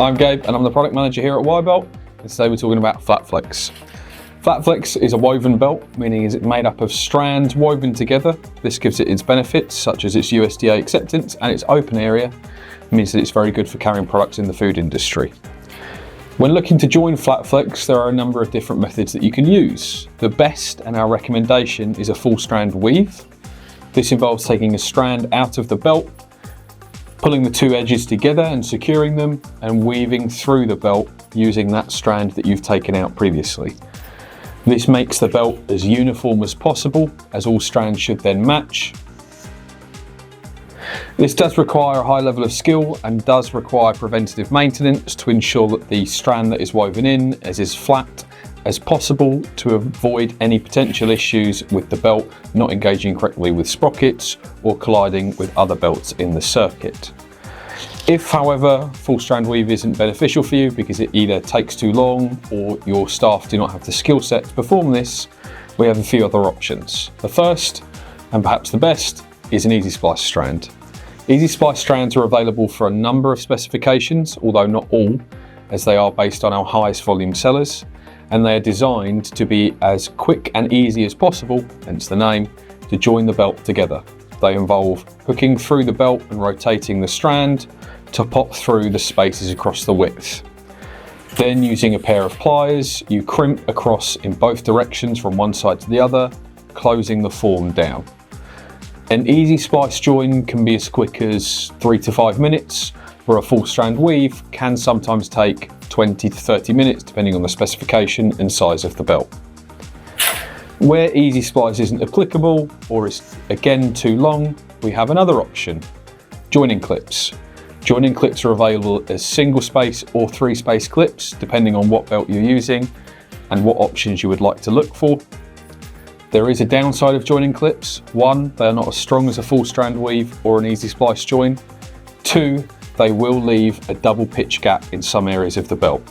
I'm Gabe and I'm the product manager here at Belt, and today we're talking about Flatflex. Flatflex is a woven belt, meaning it's made up of strands woven together. This gives it its benefits such as its USDA acceptance, and its open area means that it's very good for carrying products in the food industry. When looking to join Flatflex, there are a number of different methods that you can use. The best and our recommendation is a full strand weave. This involves taking a strand out of the belt, pulling the two edges together and securing them, and weaving through the belt using that strand that you've taken out previously. This makes the belt as uniform as possible, as all strands should then match. This does require a high level of skill and does require preventative maintenance to ensure that the strand that is woven in is as flat as possible to avoid any potential issues with the belt not engaging correctly with sprockets or colliding with other belts in the circuit. If, however, full strand weave isn't beneficial for you because it either takes too long or your staff do not have the skill set to perform this, we have a few other options. The first, and perhaps the best, is an easy splice strand. Easy splice strands are available for a number of specifications, although not all, as they are based on our highest volume sellers, and they are designed to be as quick and easy as possible, hence the name, to join the belt together. They involve hooking through the belt and rotating the strand to pop through the spaces across the width. Then, using a pair of pliers, you crimp across in both directions from one side to the other, closing the form down. An easy splice join can be as quick as 3 to 5 minutes, where a full strand weave can sometimes take 20 to 30 minutes depending on the specification and size of the belt. Where easy splice isn't applicable or is again too long, we have another option: joining clips. Joining clips are available as single space or 3-space clips depending on what belt you're using and what options you would like to look for. There is a downside of joining clips. 1, they are not as strong as a full strand weave or an easy splice join. 2, they will leave a double pitch gap in some areas of the belt.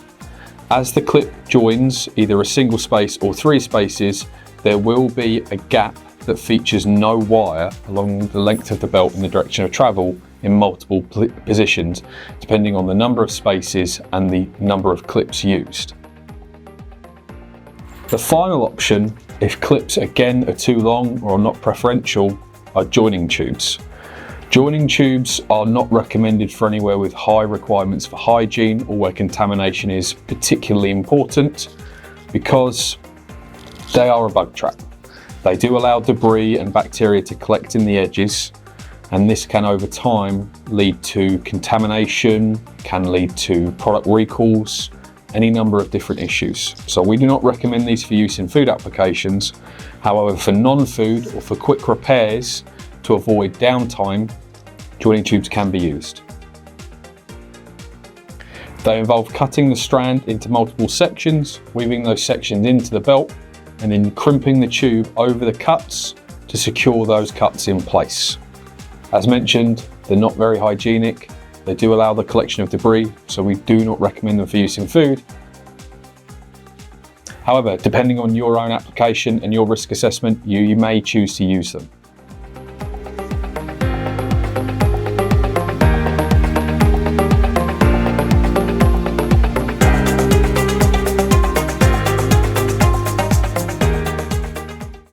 As the clip joins either a single space or 3 spaces, there will be a gap that features no wire along the length of the belt in the direction of travel in multiple positions, depending on the number of spaces and the number of clips used. The final option, if clips again are too long or are not preferential, are joining tubes. Joining tubes are not recommended for anywhere with high requirements for hygiene or where contamination is particularly important, because they are a bug trap. They do allow debris and bacteria to collect in the edges, and this can over time lead to contamination, can lead to product recalls, any number of different issues. So we do not recommend these for use in food applications. However, for non-food or for quick repairs to avoid downtime, joining tubes can be used. They involve cutting the strand into multiple sections, weaving those sections into the belt, and then crimping the tube over the cuts to secure those cuts in place. As mentioned, they're not very hygienic. They do allow the collection of debris, so we do not recommend them for use in food. However, depending on your own application and your risk assessment, you may choose to use them.